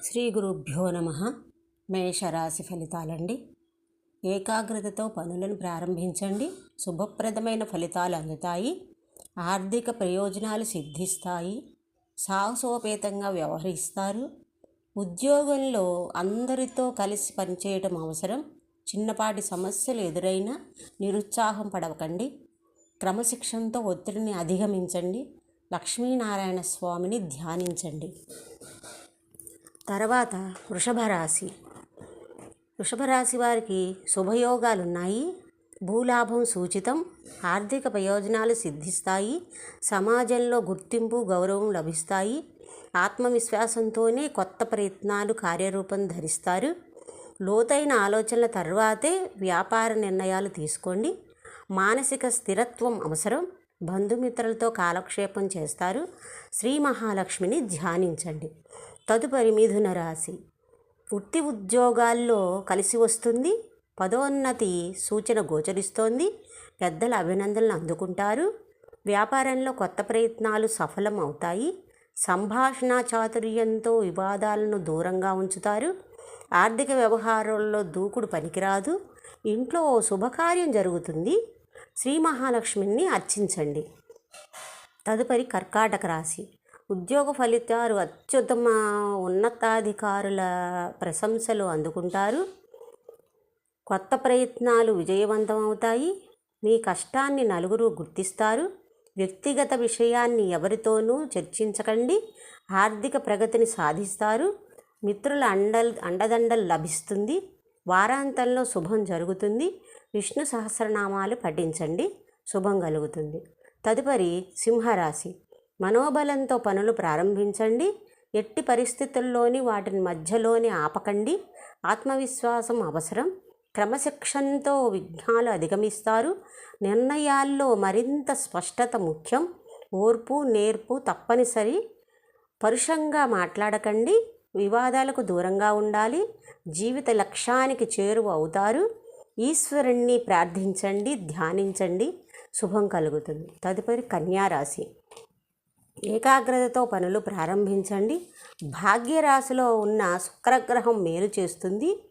శ్రీ గురుభ్యో నమ. మేషరాశి ఫలితాలండి. ఏకాగ్రతతో పనులను ప్రారంభించండి. శుభప్రదమైన ఫలితాలు అందుతాయి. ఆర్థిక ప్రయోజనాలు సిద్ధిస్తాయి. సాహసోపేతంగా వ్యవహరిస్తారు. ఉద్యోగంలో అందరితో కలిసి పనిచేయడం అవసరం. చిన్నపాటి సమస్యలు ఎదురైనా నిరుత్సాహం పడవకండి. క్రమశిక్షణతో ఒత్తిడిని అధిగమించండి. లక్ష్మీనారాయణ స్వామిని ధ్యానించండి. తర్వాత వృషభ రాశి వారికి శుభయోగాలున్నాయి. భూలాభం సూచితం. ఆర్థిక ప్రయోజనాలు సిద్ధిస్తాయి. సమాజంలో గుర్తింపు గౌరవం లభిస్తాయి. ఆత్మవిశ్వాసంతోనే కొత్త ప్రయత్నాలు కార్యరూపం ధరిస్తారు. లోతైన ఆలోచనల తర్వాతే వ్యాపార నిర్ణయాలు తీసుకోండి. మానసిక స్థిరత్వం అవసరం. బంధుమిత్రులతో కాలక్షేపం చేస్తారు. శ్రీ మహాలక్ష్మిని ధ్యానించండి. తదుపరి మిథున రాశి. వృత్తి ఉద్యోగాల్లో కలిసి వస్తుంది. పదోన్నతి సూచన గోచరిస్తోంది. పెద్దల అభినందనలు అందుకుంటారు. వ్యాపారంలో కొత్త ప్రయత్నాలు సఫలం అవుతాయి. సంభాషణ చాతుర్యంతో వివాదాలను దూరంగా ఉంచుతారు. ఆర్థిక వ్యవహారాల్లో దూకుడు పనికిరాదు. ఇంట్లో శుభకార్యం జరుగుతుంది. శ్రీ మహాలక్ష్మిని అర్చించండి. తదుపరి కర్కాటక రాశి. ఉద్యోగ ఫలితాలు అత్యుత్తమ ఉన్నతాధికారుల ప్రశంసలు అందుకుంటారు. కొత్త ప్రయత్నాలు విజయవంతం అవుతాయి. మీ కష్టాన్ని నలుగురు గుర్తిస్తారు. వ్యక్తిగత విషయాన్ని ఎవరితోనూ చర్చించకండి. ఆర్థిక ప్రగతిని సాధిస్తారు. మిత్రుల అండదండలు లభిస్తుంది. వారాంతంలో శుభం జరుగుతుంది. విష్ణు సహస్రనామాలు పఠించండి. శుభం కలుగుతుంది. తదుపరి సింహరాశి. మనోబలంతో పనులు ప్రారంభించండి. ఎట్టి పరిస్థితుల్లోని వాటిని మధ్యలోనే ఆపకండి. ఆత్మవిశ్వాసం అవసరం. క్రమశిక్షణతో విఘ్నాలు అధిగమిస్తారు. నిర్ణయాల్లో మరింత స్పష్టత ముఖ్యం. ఓర్పు నేర్పు తప్పనిసరి. పరుషంగా మాట్లాడకండి. వివాదాలకు దూరంగా ఉండాలి. జీవిత లక్ష్యానికి చేరువ అవుతారు. ఈశ్వరుణ్ణి ప్రార్థించండి, ధ్యానించండి. శుభం కలుగుతుంది. తదుపరి కన్యారాశి. ఏకాగ్రతతో పనులు ప్రారంభించండి. భాగ్యరాశిలో ఉన్న శుక్రగ్రహం మేలు చేస్తుంది.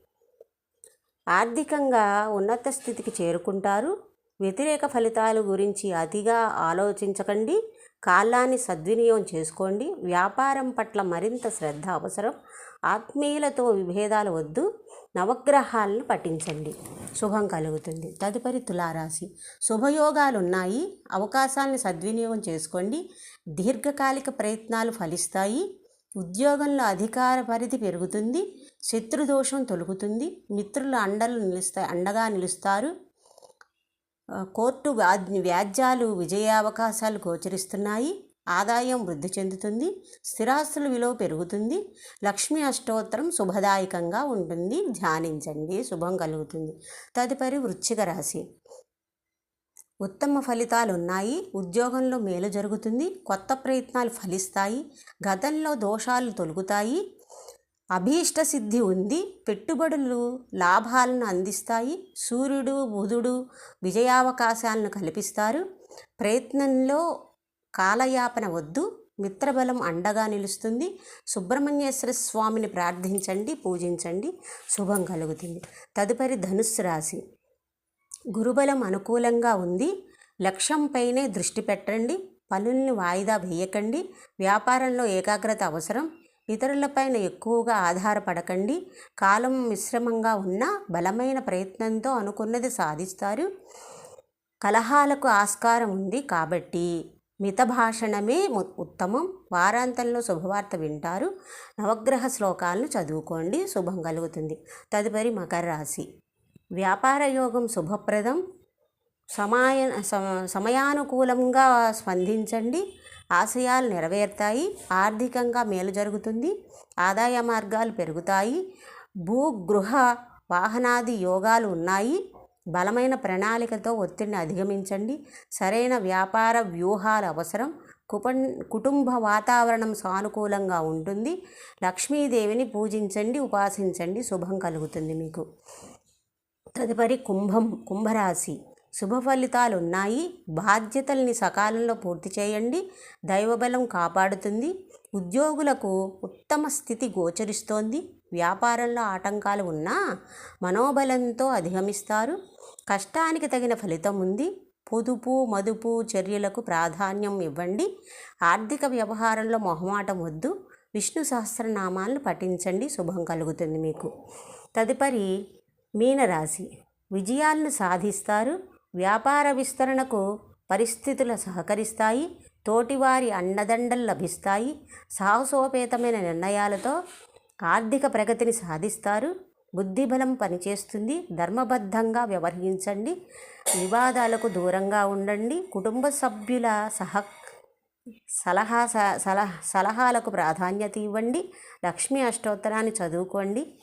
ఆర్థికంగా ఉన్నత స్థితికి చేరుకుంటారు. వ్యతిరేక ఫలితాల గురించి అతిగా ఆలోచించకండి. కాలాన్ని సద్వినియోగం చేసుకోండి. వ్యాపారం పట్ల మరింత శ్రద్ధ అవసరం. ఆత్మీయులతో విభేదాలు వద్దు. నవగ్రహాలను పఠించండి. శుభం కలుగుతుంది. తదుపరి తులారాశి. శుభయోగాలున్నాయి. అవకాశాలను సద్వినియోగం చేసుకోండి. దీర్ఘకాలిక ప్రయత్నాలు ఫలిస్తాయి. ఉద్యోగంలో అధికార పరిధి పెరుగుతుంది. శత్రుదోషం తొలగుతుంది. మిత్రుల అండగా నిలుస్తారు. కోర్టు వ్యాజ్యాలు విజయావకాశాలు గోచరిస్తున్నాయి. ఆదాయం వృద్ధి చెందుతుంది. స్థిరాస్తుల విలువ పెరుగుతుంది. లక్ష్మీ అష్టోత్తరం శుభదాయకంగా ఉంటుంది. ధ్యానించండి. శుభం కలుగుతుంది. తదుపరి వృశ్చిక రాశి. ఉత్తమ ఫలితాలు ఉన్నాయి. ఉద్యోగంలో మేలు జరుగుతుంది. కొత్త ప్రయత్నాలు ఫలిస్తాయి. గతంలో దోషాలు తొలగుతాయి. అభీష్ట సిద్ధి ఉంది. పెట్టుబడులు లాభాలను అందిస్తాయి. సూర్యుడు బుధుడు విజయావకాశాలను కల్పిస్తారు. ప్రయత్నంలో కాలయాపన వద్దు. మిత్రబలం అండగా నిలుస్తుంది. సుబ్రహ్మణ్యేశ్వర స్వామిని ప్రార్థించండి, పూజించండి. శుభం కలుగుతుంది. తదుపరి ధనుస్సు రాశి. గురుబలం అనుకూలంగా ఉంది. లక్ష్యంపైనే దృష్టి పెట్టండి. పనుల్ని వాయిదా వేయకండి. వ్యాపారంలో ఏకాగ్రత అవసరం. ఇతరులపైన ఎక్కువగా ఆధారపడకండి. కాలం మిశ్రమంగా ఉన్న బలమైన ప్రయత్నంతో అనుకున్నది సాధిస్తారు. కలహాలకు ఆస్కారం ఉంది కాబట్టి మితభాషణమే ఉత్తమం. వారాంతంలో శుభవార్త వింటారు. నవగ్రహ శ్లోకాలను చదువుకోండి. శుభం కలుగుతుంది. తదుపరి మకర రాశి. వ్యాపార యోగం శుభప్రదం. సమయానుకూలంగా స్పందించండి. ఆశయాలు నెరవేరుతాయి. ఆర్థికంగా మేలు జరుగుతుంది. ఆదాయ మార్గాలు పెరుగుతాయి. భూగృహ వాహనాది యోగాలు ఉన్నాయి. బలమైన ప్రణాళికతో ఒత్తిడిని అధిగమించండి. సరైన వ్యాపార వ్యూహాలు అవసరం. కుటుంబ వాతావరణం సానుకూలంగా ఉంటుంది. లక్ష్మీదేవిని పూజించండి, ఉపాసించండి. శుభం కలుగుతుంది మీకు. తదుపరి కుంభరాశి. శుభ ఫలితాలు ఉన్నాయి. బాధ్యతల్ని సకాలంలో పూర్తి చేయండి. దైవబలం కాపాడుతుంది. ఉద్యోగులకు ఉత్తమ స్థితి గోచరిస్తోంది. వ్యాపారంలో ఆటంకాలు ఉన్నా మనోబలంతో అధిగమిస్తారు. కష్టానికి తగిన ఫలితం ఉంది. పొదుపు మదుపు చర్యలకు ప్రాధాన్యం ఇవ్వండి. ఆర్థిక వ్యవహారంలో మొహమాటం వద్దు. విష్ణు సహస్రనామాలను పఠించండి. శుభం కలుగుతుంది మీకు. తదుపరి మీనరాశి. విజయాలను సాధిస్తారు. వ్యాపార విస్తరణకు పరిస్థితులు సహకరిస్తాయి. తోటివారి అండదండలు లభిస్తాయి. సాహసోపేతమైన నిర్ణయాలతో ఆర్థిక ప్రగతిని సాధిస్తారు. బుద్ధిబలం పనిచేస్తుంది. ధర్మబద్ధంగా వ్యవహరించండి. వివాదాలకు దూరంగా ఉండండి. కుటుంబ సభ్యుల సలహాలకు ప్రాధాన్యత ఇవ్వండి. లక్ష్మీ అష్టోత్తరాన్ని చదువుకోండి.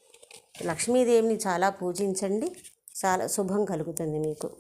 లక్ష్మీదేవిని చాలా పూజించండి. చాలా శుభం కలుగుతుంది మీకు.